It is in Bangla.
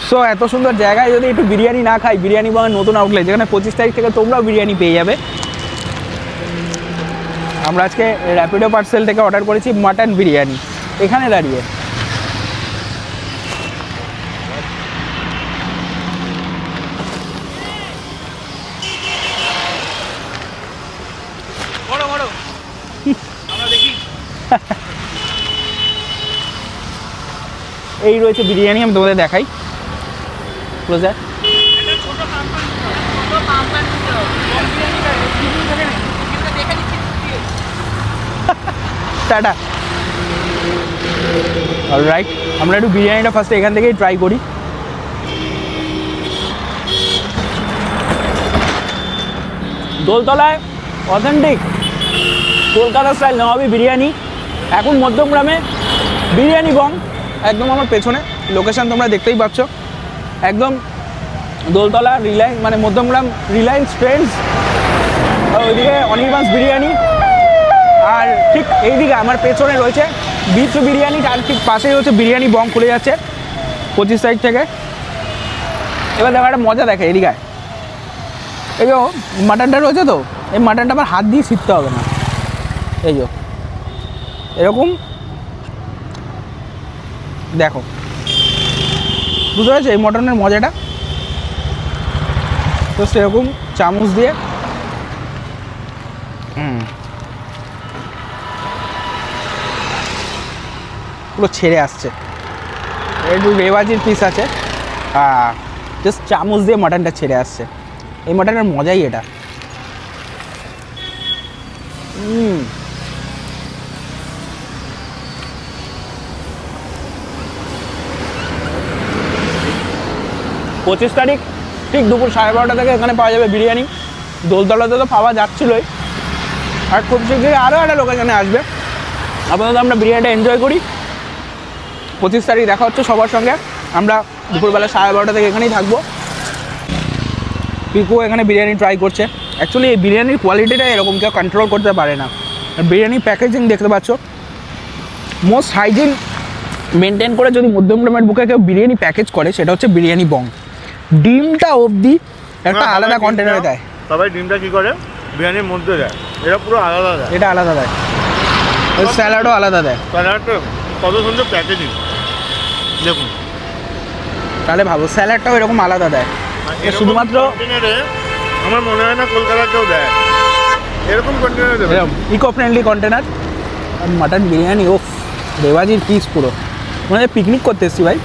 সো এত সুন্দর জায়গায় যদি একটু বিরিয়ানি না খাই, বিরিয়ানি বং নতুন আউটলেট, যেখানে 25 তারিখ থেকে তোমরাও বিরিয়ানি পেয়ে যাবে। আমরা আজকে র্যাপিডো পার্সেল থেকে অর্ডার করেছি মাটন বিরিয়ানি, এখানে দাঁড়িয়ে। এই রয়েছে বিরিয়ানি, আমি তোমাদের দেখাই ক্লোজার। টাটা। অলরাইট, আমরা একটু বিরিয়ানিটা ফার্স্টে এখান থেকেই ট্রাই করি। দোলতলায় অথেন্টিক কলকাতা স্টাইল নবাবি বিরিয়ানি, এখন মধ্যমগ্রামে বিরিয়ানি বং, একদম আমার পেছনে লোকেশন তোমরা দেখতেই পাচ্ছ, একদম দোলতলা রিলায়েন্স, মানে মধ্যমগ্রাম রিলায়েন্স ট্রেন্ডস, ওইদিকে অনির্বাণস বিরিয়ানি, আর ঠিক এইদিকে আমার পেছনে রয়েছে বিচ বিরিয়ানি, আর ঠিক পাশেই হচ্ছে বিরিয়ানি বং খুলে যাচ্ছে 25 তারিখ থেকে। এবার দেখো একটা মজা দেখে, এদিকে এই যে মাটনটা রয়েছে, তো এই মাটনটা আমার হাত দিয়ে ছিটতে হবে না, এই যে এরকম দেখো, বুঝতে পারছো এই মটনের মজাটা? তো সেরকম চামচ দিয়ে পুরো ছেড়ে আসছে, একটু রেওয়াজির পিস আছে, জাস্ট চামচ দিয়ে মাটনটা ছেড়ে আসছে। এই মাটনের মজাই এটা। 25 তারিখ ঠিক দুপুর 12:30 থেকে এখানে পাওয়া যাবে বিরিয়ানি। দোলতলাতে তো পাওয়া যাচ্ছিলই, আর খুব শীঘ্রই আরও একটা লোকেশনে আসবে। আপাতত আমরা বিরিয়ানিটা এনজয় করি। 25 তারিখ দেখা হচ্ছে সবার সঙ্গে। আমরা দুপুরবেলা 12:30 থেকে এখানেই থাকবো। পিকু এখানে বিরিয়ানি ট্রাই করছে। অ্যাকচুয়ালি এই বিরিয়ানির কোয়ালিটিটা এরকম কেউ কন্ট্রোল করতে পারে না। বিরিয়ানির প্যাকেজিং দেখতে পাচ্ছ, মোস্ট হাইজিন মেনটেন করে যদি মধ্যমগ্রামের বুকে কেউ বিরিয়ানি প্যাকেজ করে, সেটা হচ্ছে বিরিয়ানি বং। ডিমটা অবধি একটা আলাদা কন্টেনারে দেয়। তবে ডিমটা কী করে বিরিয়ানির মধ্যে দেয়, এটা পুরো আলাদা দেয়, এটা আলাদা দেয়। ওই স্যালাডও আলাদা দেয়। স্যালাডটা কত সুন্দর প্যাকেজিং দেখুন। তাহলে ভাবো স্যালাডটাও এরকম আলাদা দেয়। শুধুমাত্র আমার মনে হয় না কলকাতা কেউ দেয় এরকম কন্টেনার দেবে, ইকো ফ্রেন্ডলি কন্টেনার। আর মাটন বিরিয়ানি, ওফ রেওয়াজির পিস পুরো, মানে পিকনিক করতে এসছি ভাই।